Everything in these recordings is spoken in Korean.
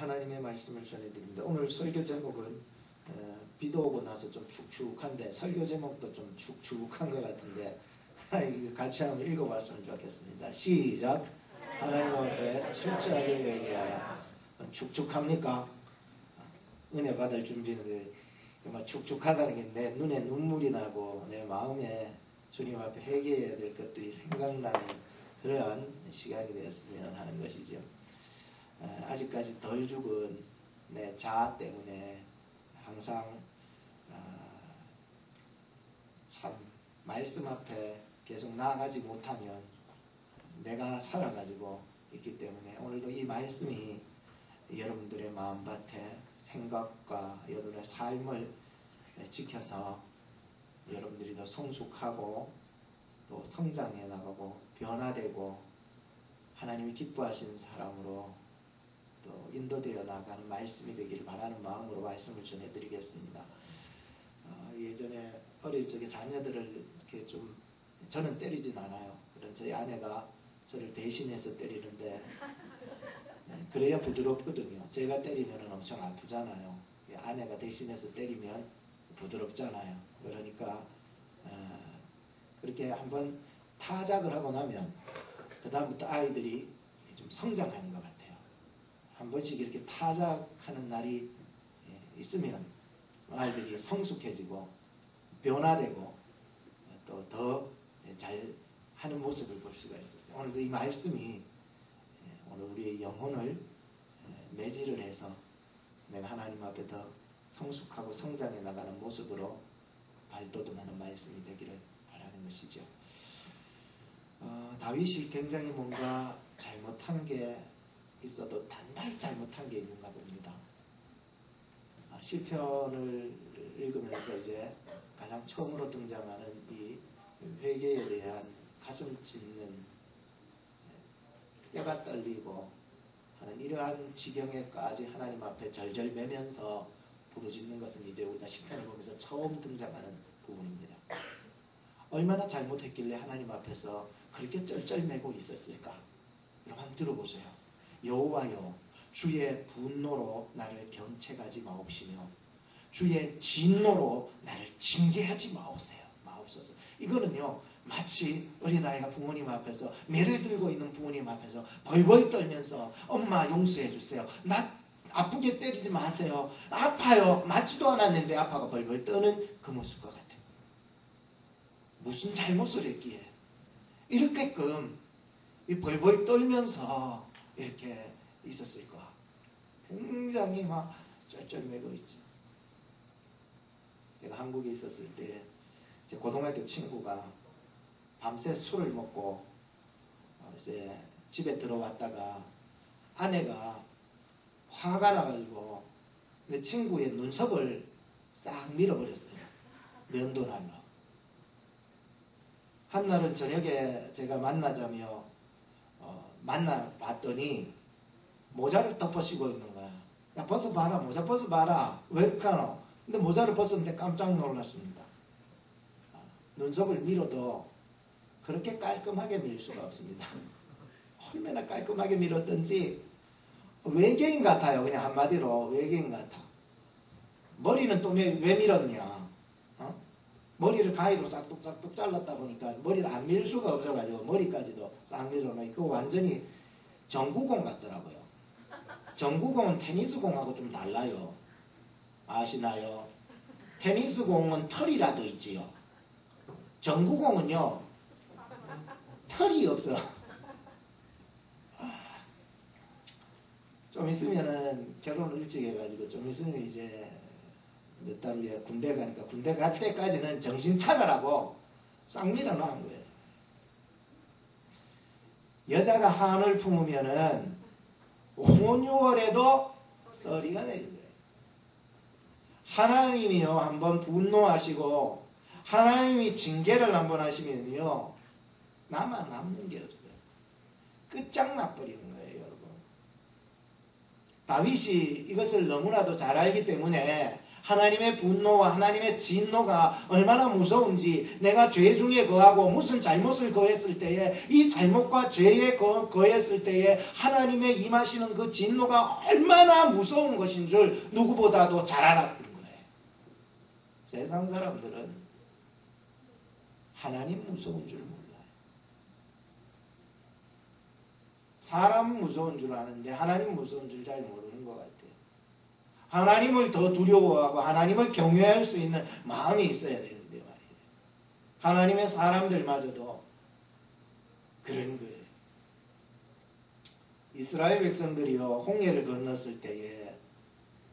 하나님의 말씀을 전해드립니다. 오늘 설교 제목은 비도 오고 나서 좀 축축한데 설교 제목도 좀 축축한 것 같은데 같이 한번 읽어봤으면 좋겠습니다. 시작. 하나님 앞에 철저하게 회개하라. 축축합니까? 은혜 받을 준비인데 축축하다는 게 내 눈에 눈물이 나고 내 마음에 주님 앞에 회개해야 될 것들이 생각나는 그러한 시간이 되었으면 하는 것이죠. 아직까지 덜 죽은 내 자아 때문에 항상 참 말씀 앞에 계속 나아가지 못하면 내가 살아가지고 있기 때문에 오늘도 이 말씀이 여러분들의 마음밭에 생각과 여러분의 삶을 지켜서 여러분들이 더 성숙하고 또 성장해 나가고 변화되고 하나님이 기뻐하시는 사람으로 또 인도되어 나가는 말씀이 되기를 바라는 마음으로 말씀을 전해드리겠습니다. 예전에 어릴 적에 자녀들을 이렇게 좀 저는 때리진 않아요. 그런 저희 아내가 저를 대신해서 때리는데 그래야 부드럽거든요. 제가 때리면 엄청 아프잖아요. 아내가 대신해서 때리면 부드럽잖아요. 그러니까 그렇게 한번 타작을 하고 나면 그 다음부터 아이들이 좀 성장하는 것 같아요. 한 번씩 이렇게 타작하는 날이 있으면 아이들이 성숙해지고 변화되고 또 더 잘 하는 모습을 볼 수가 있었어요. 오늘도 이 말씀이 오늘 우리의 영혼을 매질을 해서 내가 하나님 앞에 더 성숙하고 성장해 나가는 모습으로 발돋움하는 말씀이 되기를 바라는 것이죠. 다윗이 굉장히 뭔가 잘못한 게 있어도 단단히 잘못한 게 있는가 봅니다. 시편을 읽으면서 이제 가장 처음으로 등장하는 이 회개에 대한 가슴 찢는 뼈가 떨리고 하는 이러한 지경에까지 하나님 앞에 절절 매면서 부르짖는 것은 이제 우리가 시편을 보면서 처음 등장하는 부분입니다. 얼마나 잘못했길래 하나님 앞에서 그렇게 쩔쩔매고 있었을까? 여러분 한번 들어보세요. 여호와여, 주의 분노로 나를 견책하지 마옵시며 주의 진노로 나를 징계하지 마옵소서. 이거는요 마치 어린아이가 부모님 앞에서 매를 들고 있는 부모님 앞에서 벌벌 떨면서 엄마 용서해 주세요. 나 아프게 때리지 마세요. 아파요. 맞지도 않았는데 아파가 벌벌 떠는 그 모습과 같아요. 무슨 잘못을 했기에 이렇게끔 이 벌벌 떨면서 이렇게 있었을까? 굉장히 막 쩔쩔매고 있죠. 제가 한국에 있었을 때 제 고등학교 친구가 밤새 술을 먹고 이제 집에 들어왔다가 아내가 화가 나가지고 내 친구의 눈썹을 싹 밀어버렸어요. 면도날로. 한날은 저녁에 제가 만나자며 만나봤더니 모자를 덮어씌고 있는 거야. 야 벗어봐라. 모자 벗어봐라. 왜 그렇게 하노? 근데 모자를 벗었는데 깜짝 놀랐습니다. 눈썹을 밀어도 그렇게 깔끔하게 밀 수가 없습니다. 얼마나 깔끔하게 밀었던지 외계인 같아요. 그냥 한마디로 외계인 같아. 머리는 또 왜 밀었냐? 머리를 가위로 싹둑싹둑 잘랐다 보니까 머리를 안 밀 수가 없어가지고 머리까지도 싹 밀어놓으니까 그거 완전히 정구공 같더라고요. 정구공은 테니스공하고 좀 달라요. 아시나요? 테니스공은 털이라도 있지요. 정구공은요 털이 없어. 좀 있으면은 결혼을 일찍 해가지고 좀 있으면 이제 몇 달 후에 군대 가니까 군대 갈 때까지는 정신 차려라고 싹 밀어놓은 거예요. 여자가 한을 품으면은 5, 6월에도 썰이가 내린 거예요. 하나님이요 한번 분노하시고 하나님이 징계를 한번 하시면요 남는 게 없어요. 끝장나버리는 거예요, 여러분. 다윗이 이것을 너무나도 잘 알기 때문에 하나님의 분노와 하나님의 진노가 얼마나 무서운지, 내가 죄 중에 거하고 무슨 잘못을 거했을 때에 이 잘못과 죄에 거했을 때에 하나님의 임하시는 그 진노가 얼마나 무서운 것인 줄 누구보다도 잘 알았던 거예요. 세상 사람들은 하나님 무서운 줄 몰라요. 사람 무서운 줄 아는데 하나님 무서운 줄 잘 모르는 것 같아요. 하나님을 더 두려워하고 하나님을 경외할 수 있는 마음이 있어야 되는데 말이에요. 하나님의 사람들마저도 그런 거예요. 이스라엘 백성들이요, 홍해를 건넜을 때에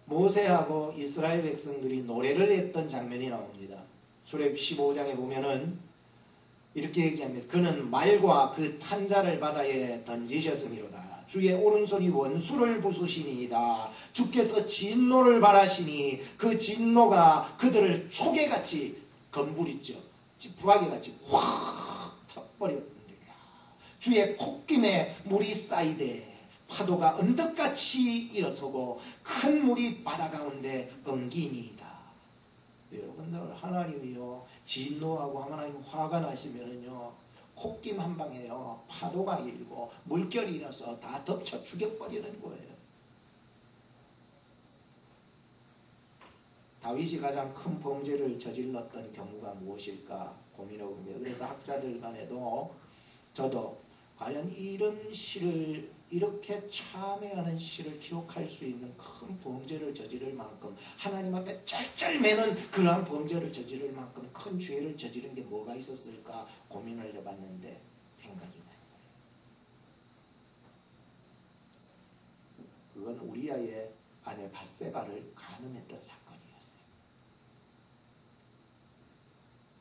모세하고 이스라엘 백성들이 노래를 했던 장면이 나옵니다. 출애굽 15장에 보면은 이렇게 얘기합니다. 그는 말과 그 탄자를 바다에 던지셨음이로다. 주의 오른손이 원수를 부수시니이다. 주께서 진노를 바라시니 그 진노가 그들을 초계같이 건불있죠. 부하기같이 확 터버렸습니다. 주의 콧김에 물이 쌓이되 파도가 언덕같이 일어서고 큰 물이 바다 가운데 엉기니이다. 여러분들, 하나님이요 진노하고 하나님 화가 나시면은요 콧김 한 방에요 파도가 일고 물결이 일어서 다 덮쳐 죽여버리는 거예요. 다윗이 가장 큰 범죄를 저질렀던 경우가 무엇일까 고민하고 봅니다. 그래서 학자들 간에도 저도 과연 이런 시를, 이렇게 참회하는 시를 기록할 수 있는 큰 범죄를 저지를 만큼, 하나님 앞에 쩔쩔매는 그러한 범죄를 저지를 만큼 큰 죄를 저지른 게 뭐가 있었을까 고민을 해봤는데 생각이 나요. 그건 우리아의 아내 밧세바를 간음했던 사건이었어요.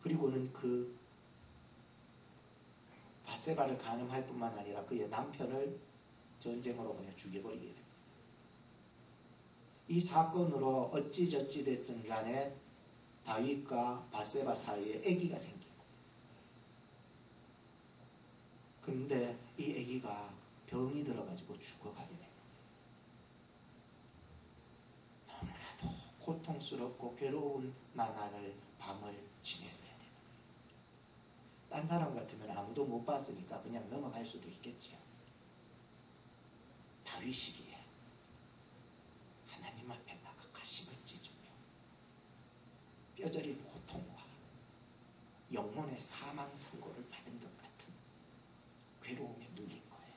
그리고는 그 밧세바를 간음할 뿐만 아니라 그의 남편을 전쟁으로 그냥 죽여버리게 됩니다. 이 사건으로 어찌저찌 됐든 간에 다윗과 밧세바 사이에 아기가 생긴 거예요. 그런데 이 아기가 병이 들어가지고 죽어가게 됩니다. 너무나도 고통스럽고 괴로운 나날을 밤을 지냈어요. 딴 사람 같으면 아무도 못 봤으니까 그냥 넘어갈 수도 있겠지요. 다윗이기에 하나님 앞에 나가 가슴을 찢으며 뼈저린 고통과 영혼의 사망 선고를 받은 것 같은 괴로움에 눌린 거예요.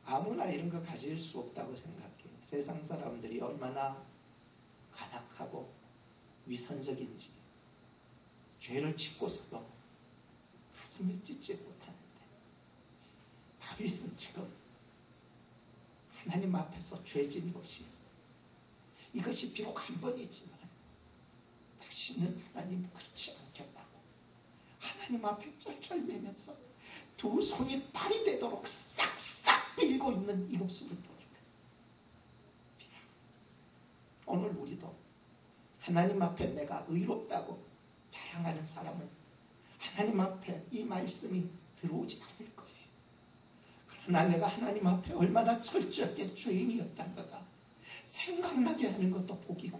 아무나 이런 거 가질 수 없다고 생각해요. 세상 사람들이 얼마나 간악하고 위선적인지 죄를 짓고서도 가슴을 찢지 못하는데 다윗은 지금 하나님 앞에서 죄진 것이 이것이 비록 한 번이지만 다시는 하나님 그렇지 않겠다고 하나님 앞에 쩔쩔매면서 두 손이 발이 되도록 싹싹 빌고 있는 이 모습을 보니까 오늘 우리도 하나님 앞에 내가 의롭다고 자랑하는 사람은 하나님 앞에 이 말씀이 들어오지 않을 거예요. 그러나 내가 하나님 앞에 얼마나 철저하게 죄인이었던가가 생각나게 하는 것도 복이고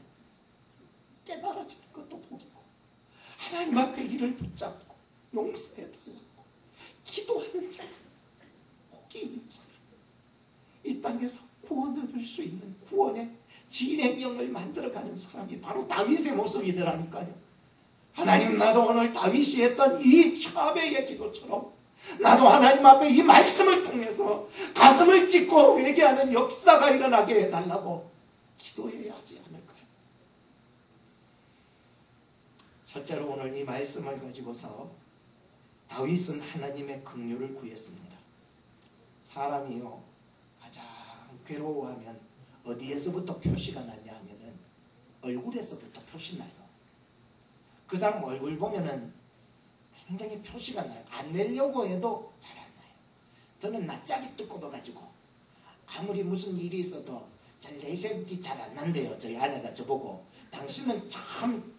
깨달아지는 것도 복이고 하나님 앞에 이를 붙잡고 용서해달라고 기도하는 자, 복이 있는 사람, 이 땅에서 구원을 얻을 수 있는 구원의 진행형을 만들어가는 사람이 바로 다윗의 모습이더라니까요. 하나님, 나도 오늘 다윗이 했던 이 참회의 기도처럼 나도 하나님 앞에 이 말씀을 통해서 가슴을 찢고 회개하는 역사가 일어나게 해달라고 기도해야 하지 않을까요? 첫째로 오늘 이 말씀을 가지고서 다윗은 하나님의 긍휼을 구했습니다. 사람이요 가장 괴로워하면 어디에서부터 표시가 나냐 하면은 얼굴에서부터 표시 나요. 그 사람 얼굴 보면은 굉장히 표시가 나요. 안 내려고 해도 잘 안 나요. 저는 낯짝이 두꺼워가지고 아무리 무슨 일이 있어도 잘 내색이 잘 안 난대요. 저희 아내가 저보고 당신은 참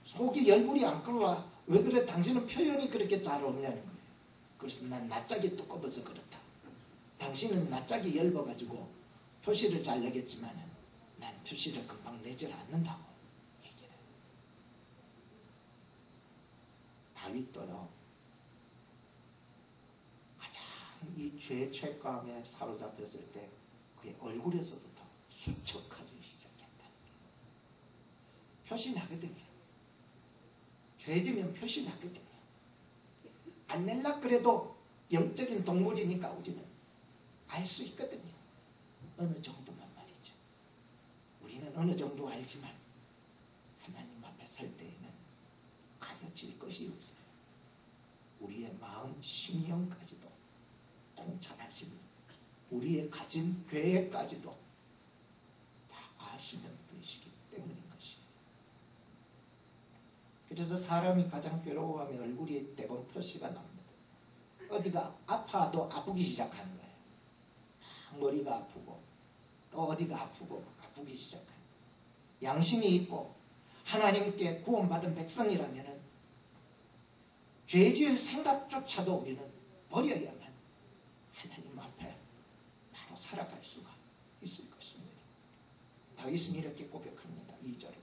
속이 열불이 안 끓라. 왜 그래? 당신은 표현이 그렇게 잘 없냐는 거예요. 그래서 난 낯짝이 두꺼워서 그렇다. 당신은 낯짝이 얇아가지고 표시를 잘 내겠지만은 난 표시를 금방 내질 않는다고 얘기해요. 다윗도요, 가장 이 죄의 책감에 사로잡혔을 때 그의 얼굴에서부터 수척하기 시작했다. 표시 나거든요. 죄지면 표시 나거든요. 안 낼라 그래도 영적인 동물이니까 우리는 알 수 있거든요. 어느 정도만 말이죠. 우리는 어느 정도 알지만 하나님 앞에 설 때에는 가려질 것이 없어요. 우리의 마음, 심령까지도 통찰하시는, 우리의 가진 계획까지도 다 아시는 분이시기 때문인 것이에요. 그래서 사람이 가장 괴로워하면 얼굴이 대부분 표시가 납니다. 어디가 아파도 아프기 시작하는 거예요. 머리가 아프고 또 어디가 아프고 아프기 시작하는 거예요. 양심이 있고 하나님께 구원받은 백성이라면 죄지을 생각조차도 우리는 버려야만 하나님 앞에 바로 살아갈 수가 있을 것입니다. 다윗은 이렇게 고백합니다. 2절에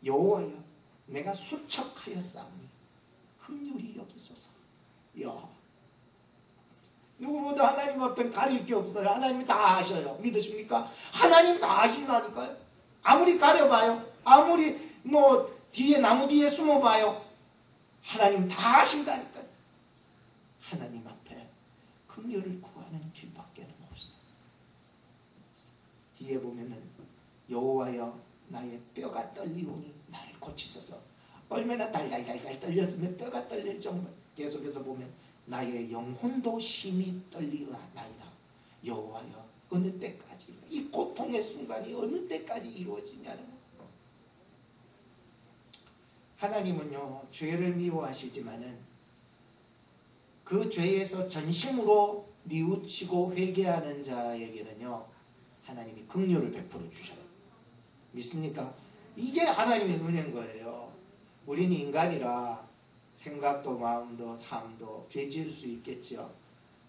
여호와여 내가 수척하였사오니 긍휼히 여기소서. 누구보다 하나님 앞에 가릴 게 없어요. 하나님이 다 아셔요. 믿으십니까? 하나님 다 아신다니까요. 아무리 가려봐요. 아무리 뒤에 나무 뒤에 숨어봐요. 하나님 다 아신다니까요. 하나님 앞에 긍휼을 구하는 길밖에는 없어요. 뒤에 보면은 여호와여 나의 뼈가 떨리오니 나를 고치소서. 얼마나 달달달달 떨렸으면 뼈가 떨릴 정도. 계속해서 보면 나의 영혼도 심히 떨리나이다. 여호와여 어느 때까지 이 고통의 순간이 어느 때까지 이루어지냐는 거예요. 하나님은요 죄를 미워하시지만은 그 죄에서 전심으로 뉘우치고 회개하는 자에게는요 하나님이 긍휼을 베풀어 주셔요. 믿습니까? 이게 하나님의 은혜인 거예요. 우리는 인간이라 생각도 마음도 삶도 죄 지을 수 있겠죠.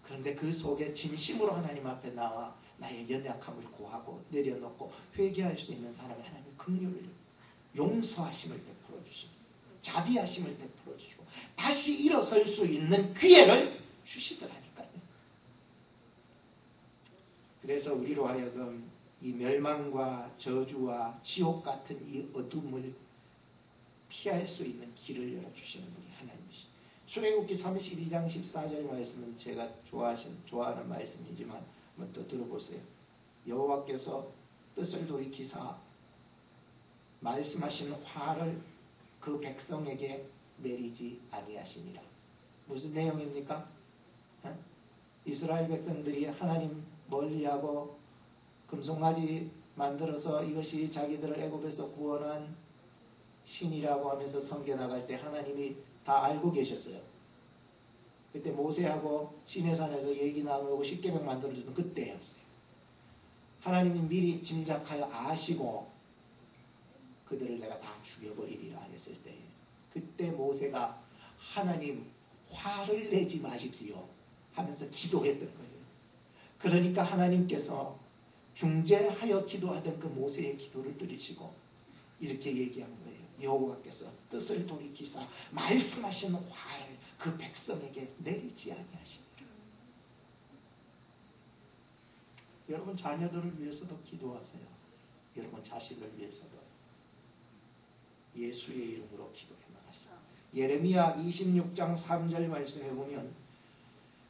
그런데 그 속에 진심으로 하나님 앞에 나와 나의 연약함을 고하고 내려놓고 회개할 수 있는 사람이 하나님의 긍휼을, 용서하심을 베풀어 주시고 자비하심을 베풀어 주시고 다시 일어설 수 있는 기회를 주시더라니까요. 그래서 우리로 하여금 이 멸망과 저주와 지옥 같은 이 어둠을 피할 수 있는 길을 열어주시는 분이 하나님이시죠. 출애굽기 32장 14절 말씀은 제가 좋아하는 말씀이지만 한번 또 들어보세요. 여호와께서 뜻을 돌이키사 말씀하신 화를 그 백성에게 내리지 아니하시니라. 무슨 내용입니까? 이스라엘 백성들이 하나님 멀리하고 금송아지 만들어서 이것이 자기들을 애굽에서 구원한 신이라고 하면서 섬겨나갈 때 하나님이 다 알고 계셨어요. 그때 모세하고 시내산에서 얘기 나누고 십계명 만들어주는 그때였어요. 하나님이 미리 짐작하여 아시고 그들을 내가 다 죽여버리리라 했을 때 그때 모세가 하나님 화를 내지 마십시오 하면서 기도했던 거예요. 그러니까 하나님께서 중재하여 기도하던 그 모세의 기도를 들으시고 이렇게 얘기한 거예요. 여호와께서 뜻을 돌이키사 말씀하신 화를 그 백성에게 내리지 아니하시니라. 여러분 자녀들을 위해서도 기도하세요. 여러분 자식을 위해서도 예수의 이름으로 기도해 나가세요. 예레미야 26장 3절 말씀에 보면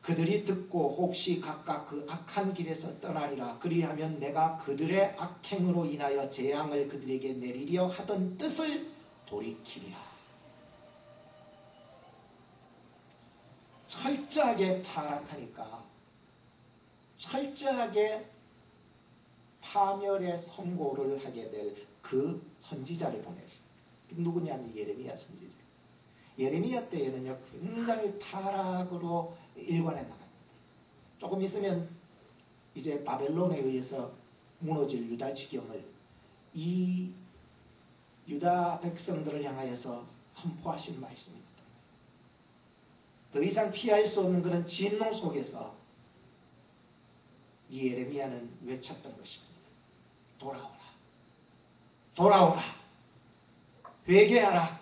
그들이 듣고 혹시 각각 그 악한 길에서 떠나리라. 그리하면 내가 그들의 악행으로 인하여 재앙을 그들에게 내리려 하던 뜻을 돌이키리라. 철저하게 타락하니까 철저하게 파멸의 선고를 하게 될 그 선지자를 보내시. 누구냐면 예레미야 선지자. 예레미야 때에는요 굉장히 타락으로 일관해 나갑니다. 조금 있으면 이제 바벨론에 의해서 무너질 유다 지경을 이 유다 백성들을 향하여서 선포하신 말씀입니다. 더 이상 피할 수 없는 그런 진노 속에서 이 예레미야는 외쳤던 것입니다. 돌아오라. 돌아오라. 회개하라.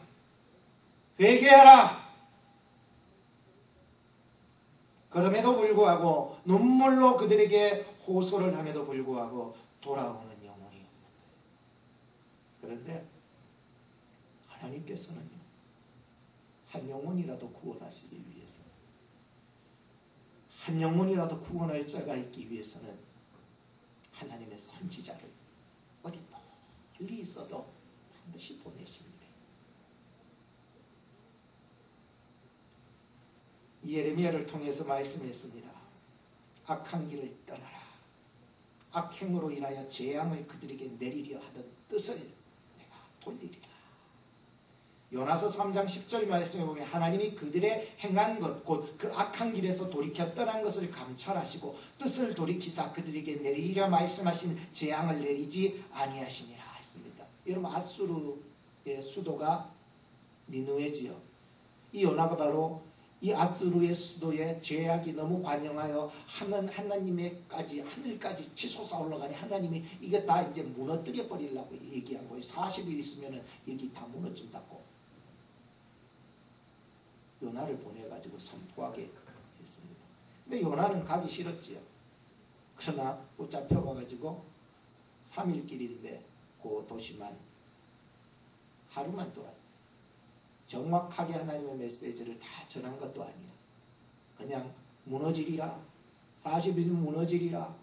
회개하라. 그럼에도 불구하고 눈물로 그들에게 호소를 함에도 불구하고 돌아오는 영혼이 없는 거예요. 그런데 하나님께서는요, 한 영혼이라도 구원하시기 위해서, 한 영혼이라도 구원할 자가 있기 위해서는 하나님의 선지자를 어디 멀리 있어도 반드시 보내십니다. 예레미야를 통해서 말씀했습니다. 악한 길을 떠나라. 악행으로 인하여 재앙을 그들에게 내리려 하던 뜻을 내가 돌리리라. 요나서 3장 10절 말씀에 보면 하나님이 그들의 행한 것, 곧 그 악한 길에서 돌이켜 떠난 것을 감찰하시고 뜻을 돌이키사 그들에게 내리리라 말씀하신 재앙을 내리지 아니하시니라 했습니다. 여러분, 아수르의 수도가 니느웨지요. 이 요나가 바로 이 아수르의 수도에 죄악이 너무 관영하여 하나님의까지 하늘까지 치솟아 올라가니 하나님이 이게 다 이제 무너뜨려 버리려고 얘기한 거예요. 40일 있으면 여기 다 무너진다고 요나를 보내가지고 선포하게 했습니다. 근데 요나는 가기 싫었지요. 그러나 붙잡혀 가가지고 3일 길인데 그 도시만 하루만 돌았어요. 정확하게 하나님의 메시지를 다 전한 것도 아니야. 그냥 무너지리라, 40일 무너지리라,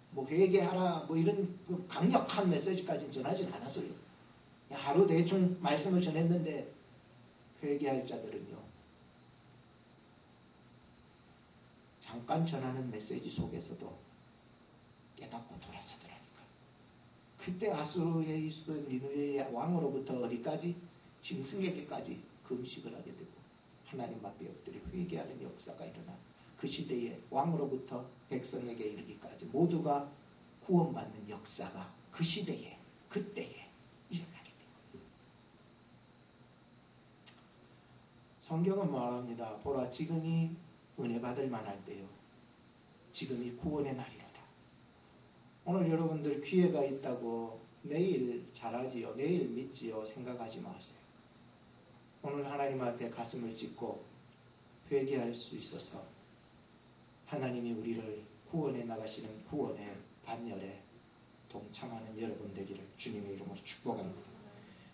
뭐 회개하라, 뭐 이런 강력한 메시지까지는 전하진 않았어요. 하루 대충 말씀을 전했는데 회개할 자들은요, 잠깐 전하는 메시지 속에서도 깨닫고 돌아서더라니까. 그때 아수르의 수도 니느웨의 왕으로부터 어디까지? 짐승에게까지 금식을 하게 되고 하나님 앞에 엎드려 회개하는 역사가 일어나 그 시대에 왕으로부터 백성에게 이르기까지 모두가 구원받는 역사가 그 시대에, 그때에 일어나게 됩니다. 성경은 말합니다. 보라, 지금이 은혜 받을 만할 때요, 지금이 구원의 날이로다. 오늘 여러분들 기회가 있다고 내일 잘하지요, 내일 믿지요 생각하지 마세요. 오늘 하나님 앞에 가슴을 찢고 회개할 수 있어서 하나님이 우리를 구원해 나가시는 구원의 반열에 동참하는 여러분 되기를 주님의 이름으로 축복합니다.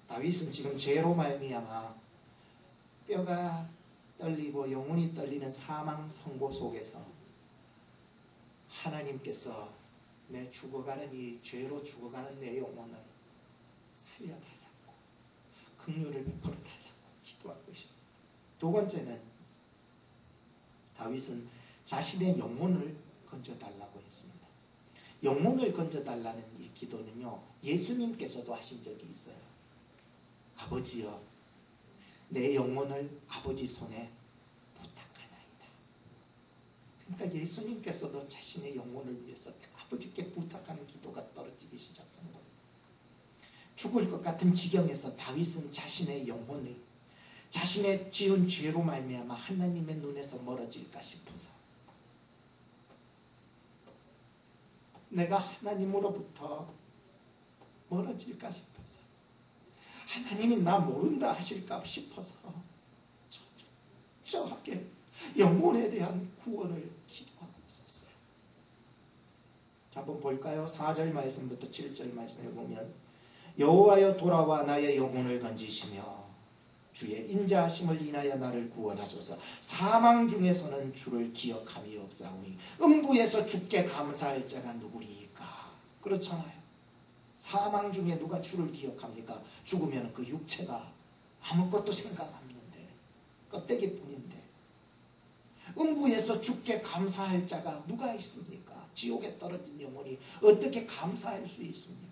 다윗은 지금 죄로 말미암아 뼈가 떨리고 영혼이 떨리는 사망 선고 속에서 하나님께서 내 죽어가는 이 죄로 죽어가는 내 영혼을 살려달라고, 긍휼을 베풀어달라고 기도하고 있습니다. 두 번째는 다윗은 자신의 영혼을 건져달라고 했습니다. 영혼을 건져달라는 이 기도는요, 예수님께서도 하신 적이 있어요. 아버지여, 내 영혼을 아버지 손에 부탁하나이다. 그러니까 예수님께서도 자신의 영혼을 위해서 아버지께 부탁하는 기도가 떨어지기 시작한 거예요. 죽을 것 같은 지경에서 다윗은 자신의 영혼을, 자신의 지은 죄로 말미암아 하나님의 눈에서 멀어질까 싶어서, 내가 하나님으로부터 멀어질까 싶어서, 하나님이 나 모른다 하실까 싶어서 철저하게 영혼에 대한 구원을 기도하고 있었어요. 자, 한번 볼까요? 4절 말씀부터 7절 말씀에 보면 여호와여 돌아와 나의 영혼을 건지시며 주의 인자하심을 인하여 나를 구원하소서. 사망 중에서는 주를 기억함이 없사오니 음부에서 주께 감사할 자가 누구리이까. 그렇잖아요. 사망 중에 누가 주를 기억합니까? 죽으면 그 육체가 아무것도 생각 안 하는데, 껍데기뿐인데. 음부에서 주께 감사할 자가 누가 있습니까? 지옥에 떨어진 영혼이 어떻게 감사할 수 있습니까?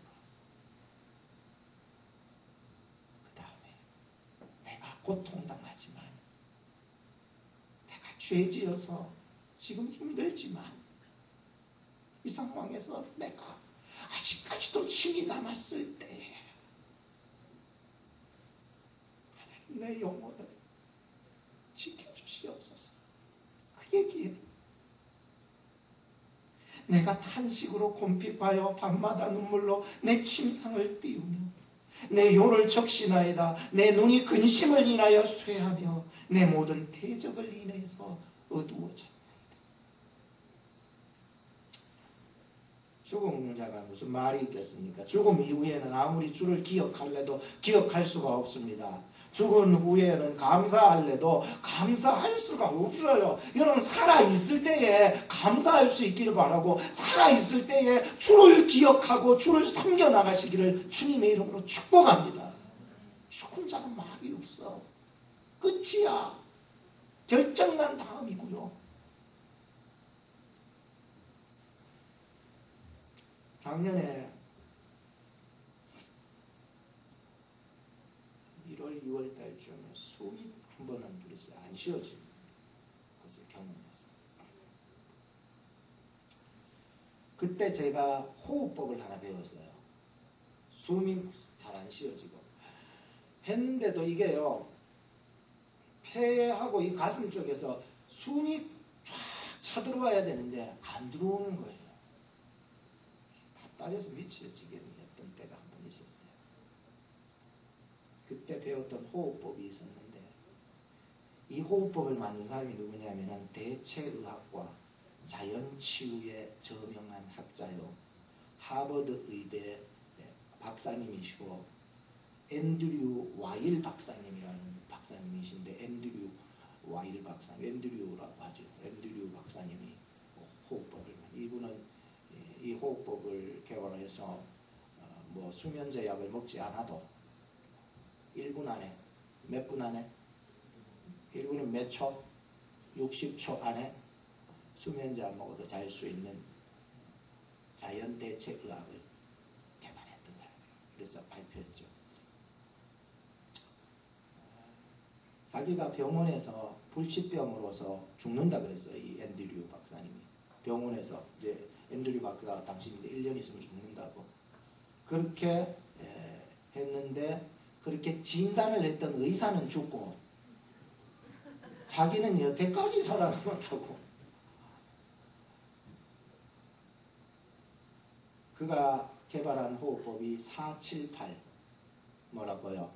고통당하지만, 내가 죄지어서 지금 힘들지만 이 상황에서 내가 아직까지도 힘이 남았을 때 하나님 내 영혼을 지켜주시옵소서. 그 얘기예요. 내가 탄식으로 곰핍하여 밤마다 눈물로 내 침상을 띄우며 내 요를 적시나이다. 내 눈이 근심을 인하여 쇠하며 내 모든 대적을 인해서 어두워졌나이다. 죽은 자가 무슨 말이 있겠습니까? 죽음 이후에는 아무리 주를 기억할래도 기억할 수가 없습니다. 죽은 후에는 감사할래도 감사할 수가 없어요. 여러분, 살아있을 때에 감사할 수 있기를 바라고, 살아있을 때에 주를 기억하고 주를 섬겨나가시기를 주님의 이름으로 축복합니다. 죽은 자는 말이 없어. 끝이야. 결정난 다음이고요. 작년에 1월, 2월 달쯤에 숨이 한 번은 그랬어요. 안 쉬어지는 것을 경험했어요. 그때 제가 호흡법을 하나 배웠어요. 숨이 잘 안 쉬어지고 했는데도 이게요, 폐하고 이 가슴 쪽에서 숨이 쫙 차들어와야 되는데 안 들어오는 거예요. 답답해서 미치겠던 때가 한 번 있었어요. 그때 배웠던 호흡법이 있었는데, 이 호흡법을 만든 사람이 누구냐면은 대체의학과 자연치유의 저명한 학자요, 하버드 의대 박사님이시고 앤드류 와일 박사님이라는 박사님이신데, 앤드류 와일 박사님, 앤드류라고 하죠. 앤드류 박사님이 호흡법을, 이분은 이 호흡법을 개발해서 뭐 수면제 약을 먹지 않아도 1분 안에, 몇 분 안에, 1분은 몇 초? 60초 안에 수면제 안 먹어도 잘 수 있는 자연 대체 의학을 개발했던 사람. 그래서 발표했죠. 자기가 병원에서 불치병으로서 죽는다 그랬어요. 이 앤드류 박사님이 병원에서, 이제 앤드류 박사 당시 이제 1년 있으면 죽는다고 그렇게 했는데, 그렇게 진단을 했던 의사는 죽고 자기는 여태까지 살아남았다고. 그가 개발한 호흡법이 478, 뭐라고요?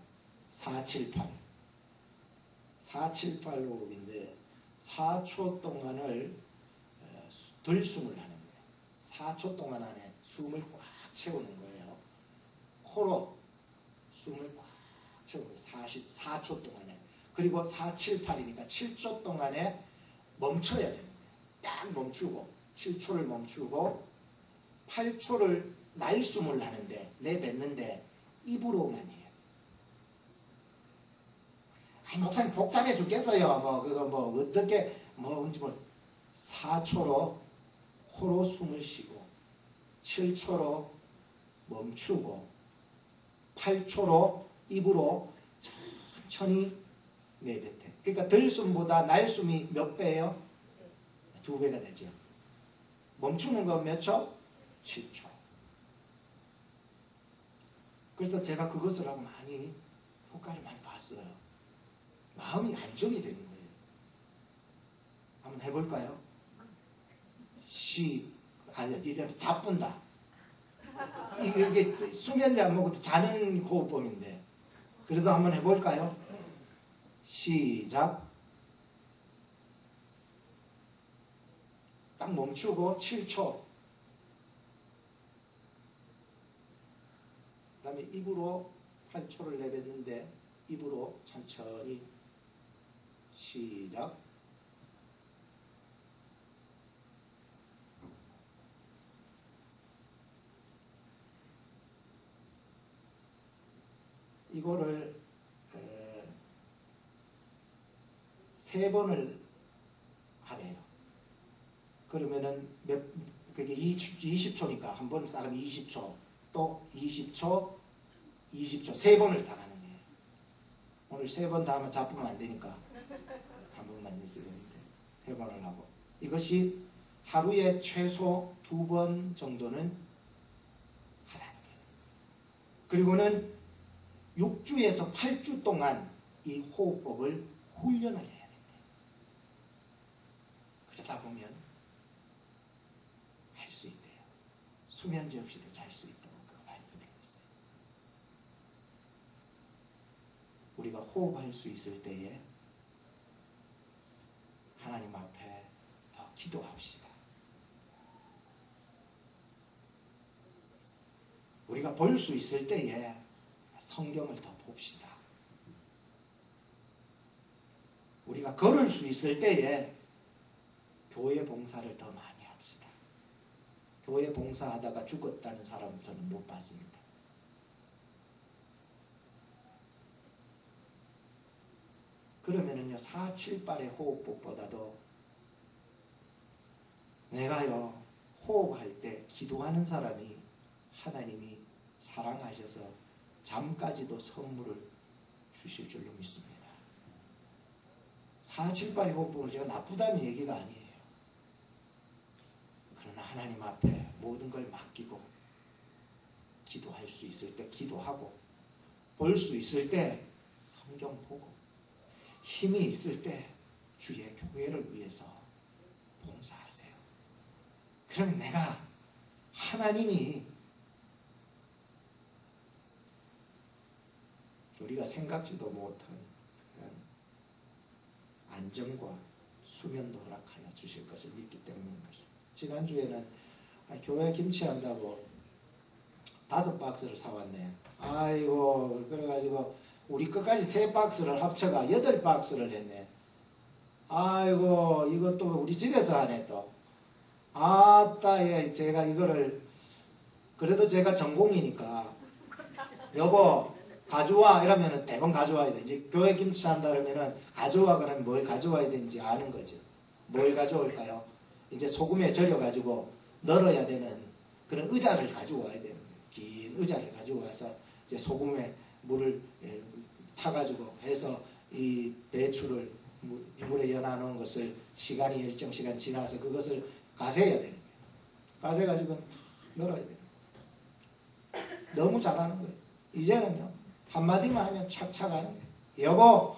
478 호흡인데 4초 동안을 들숨을 하는 거예요. 4초 동안 안에 숨을 꽉 채우는 거예요. 코로 숨을 꽉 채우는 거예요. 44초 동안에. 그리고 478이니까 7초 동안에 멈춰야 되는 거예요. 딱 멈추고 7초를 멈추고 8초를 날숨을 하는데, 내뱉는데 입으로만 해요. 아니, 목사님 복잡해 죽겠어요. 그거 어떻게 뭔지 4초로 코로 숨을 쉬고 7초로 멈추고 8초로 입으로 천천히 내뱉대. 그러니까 들숨보다 날숨이 몇 배예요? 2배가 되죠. 멈추는 건 몇 초? 7초. 그래서 제가 그것을 하고 많이 효과를 많이 봤어요. 마음이 안정이 되는 거예요. 한번 해볼까요? 이러면 자뿐다. 이게 수면제 안 먹어도 자는 호흡법인데, 그래도 한번 해볼까요? 시작. 딱 멈추고 7초. 그 다음에 입으로 8초를 내뱉는데, 입으로 천천히 시작. 이거를 3번을 하래요. 그러면은 그게 20초니까 한 번 따르면 20초, 또 20초, 20초, 3번을 다 하는 거예요. 오늘 3번 다 하면 자꾸면 안 되니까 한 번만 있어야 되는데 3번을 하고, 이것이 하루에 최소 2번 정도는 하라는 거예요. 그리고는 6주에서 8주 동안 이 호흡법을 훈련을 해야 된대요. 그러다 보면 할 수 있대요. 수면제 없이도 잘 수 있다고 그거 발표되어 있어요. 호흡할 수 있을 때에 하나님 앞에 더 기도합시다. 우리가 볼 수 있을 때에 성경을 더 봅시다. 우리가 걸을 수 있을 때에 교회 봉사를 더 많이 합시다. 교회 봉사하다가 죽었다는 사람 저는 못 봤습니다. 그러면은요, 478의 호흡법보다도 내가요, 호흡할 때 기도하는 사람이 하나님이 사랑하셔서 잠까지도 선물을 주실 줄로 믿습니다. 478의 호흡법은 제가 나쁘다는 얘기가 아니에요. 그러나 하나님 앞에 모든 걸 맡기고 기도할 수 있을 때 기도하고 볼 수 있을 때 성경 보고 힘이 있을 때 주의 교회를 위해서 봉사하세요. 그러면 내가 하나님이 우리가 생각지도 못한 그런 안정과 수면도 허락하여 주실 것을 믿기 때문인 것입니다. 지난주에는 교회 김치한다고 5박스를 사왔네. 아이고, 그래가지고 우리 끝까지 3박스를 합쳐가 8박스를 했네. 아이고, 이것도 우리 집에서 하네 또. 아따, 예, 제가 이거를 그래도 제가 전공이니까 여보 가져와 이러면은 대번 가져와야 돼. 이제 교회 김치 한다 그러면은 가져와 그러면 뭘 가져와야 되는지 아는 거죠. 뭘 가져올까요? 이제 소금에 절여가지고 널어야 되는 그런 의자를 가져와야 되는 거예요. 긴 의자를 가져와서 이제 소금에 물을 타가지고 해서 이 배추를 물에 연해놓은 것을 시간이 일정 시간 지나서 그것을 가세야 되는 거예요. 가세가지고 널어야 돼요. 너무 잘하는 거예요. 이제는요. 한마디만 하면 착착 하는 거예요. 여보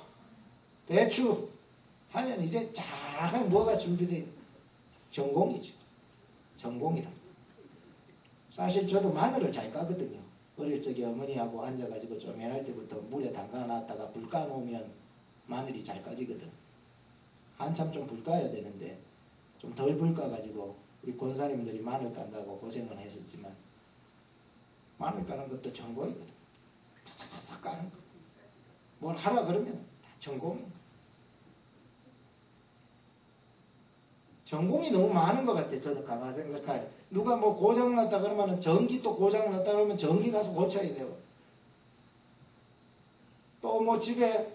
배추 하면 이제 잘 뭐가 준비되어 있는 전공이죠. 전공이라. 사실 저도 마늘을 잘 까거든요. 어릴 적에 어머니하고 앉아가지고 쪼매날 때부터 물에 담가놨다가 불 까놓으면 마늘이 잘 까지거든. 한참 좀 불 까야 되는데 좀 덜 불 까가지고 우리 권사님들이 마늘 깐다고 고생은 하셨지만 마늘 까는 것도 전공이거든. 탁탁탁 까는 거. 뭘 하라 그러면 전공인 거. 전공이 너무 많은 것 같아요. 저는 가만히 생각해요. 누가 뭐 고장났다 그러면 전기 또 고장났다 그러면 전기 가서 고쳐야 되고 또 뭐 집에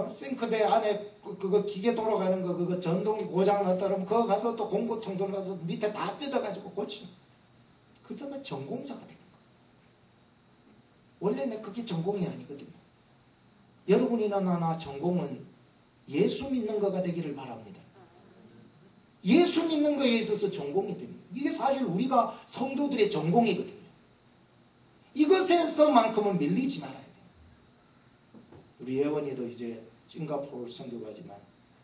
싱크대 안에 그거 기계 돌아가는 거 그거 전동이 고장났다 그러면 그거 가서 또 공구통 들어가서 밑에 다 뜯어가지고 고치는 그러면 전공자가 되는 거예요. 원래는 그게 전공이 아니거든요. 여러분이나 나나 전공은 예수 믿는 거가 되기를 바랍니다. 예수 믿는 거에 있어서 전공이 됩니다. 이게 사실 우리가 성도들의 전공이거든요. 이것에서만큼은 밀리지 말아야 돼요. 우리 예원이도 이제 싱가포르 선교 가지만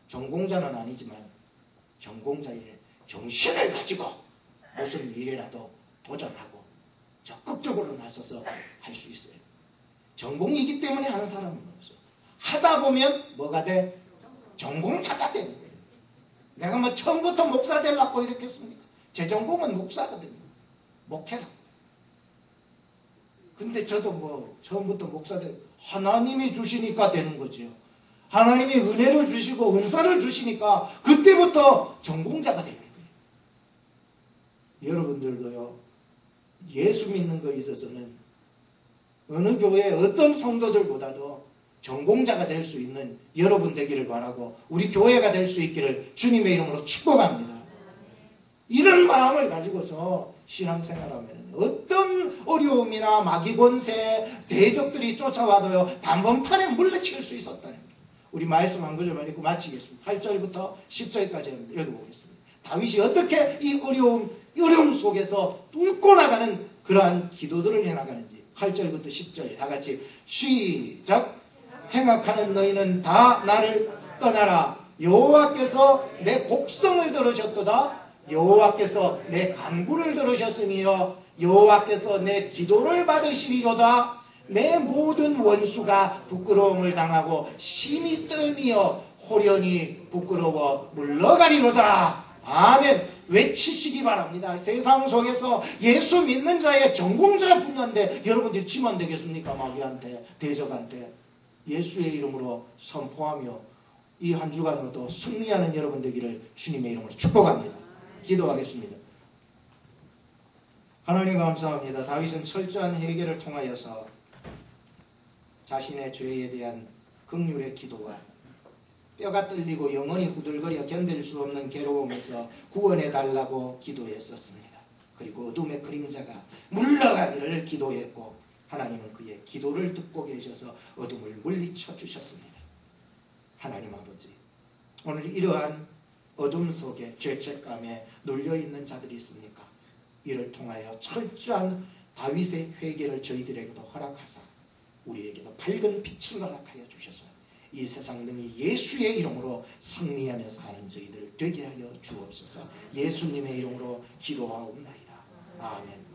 전공자는 아니지만 전공자의 정신을 가지고 무슨 일이라도 도전하고 적극적으로 나서서 할 수 있어요. 전공이기 때문에 하는 사람은 없어요. 하다 보면 뭐가 돼? 전공자가 되는 거예요. 내가 뭐 처음부터 목사 되려고 이렇게 했습니까? 제 전공은 목사거든요. 목회라. 근데 저도 뭐 처음부터 목사 되고 하나님이 주시니까 되는 거죠. 하나님이 은혜를 주시고 은사를 주시니까 그때부터 전공자가 되는 거예요. 여러분들도요. 예수 믿는 거에 있어서는 어느 교회 어떤 성도들보다도 전공자가 될 수 있는 여러분 되기를 바라고 우리 교회가 될 수 있기를 주님의 이름으로 축복합니다. 이런 마음을 가지고서 신앙생활하면 어떤 어려움이나 마귀권세 대적들이 쫓아와도요 단번판에 물리칠 수 있었다는 거예요. 우리 말씀 한 구절만 읽고 마치겠습니다. 8절부터 10절까지 읽어보겠습니다. 다윗이 어떻게 이 어려움 속에서 뚫고 나가는 그러한 기도들을 해나가는지 8절부터 10절 다같이 시작. 행악하는 너희는 다 나를 떠나라. 여호와께서 내 곡성을 들으셨도다. 여호와께서 내 간구를 들으셨으며 여호와께서 내 기도를 받으시리로다. 내 모든 원수가 부끄러움을 당하고 심히 떨미어 호련히 부끄러워 물러가리로다. 아멘. 외치시기 바랍니다. 세상 속에서 예수 믿는 자의 전공자 분야인데 여러분들이 치면 되겠습니까? 마귀한테, 대적한테. 예수의 이름으로 선포하며 이 한 주간으로도 승리하는 여러분 되기를 주님의 이름으로 축복합니다. 기도하겠습니다. 하나님 감사합니다. 다윗은 철저한 회개를 통하여서 자신의 죄에 대한 긍휼의 기도와 뼈가 떨리고 영혼이 후들거려 견딜 수 없는 괴로움에서 구원해달라고 기도했었습니다. 그리고 어둠의 그림자가 물러가기를 기도했고 하나님은 그의 기도를 듣고 계셔서 어둠을 물리쳐 주셨습니다. 하나님 아버지, 오늘 이러한 어둠 속에 죄책감에 눌려있는 자들이 있습니까? 이를 통하여 철저한 다윗의 회개를 저희들에게도 허락하사 우리에게도 밝은 빛을 허락하여 주셔서 이 세상 능히 예수의 이름으로 승리하며 사는 저희들 되게 하여 주옵소서. 예수님의 이름으로 기도하옵나이다. 아멘.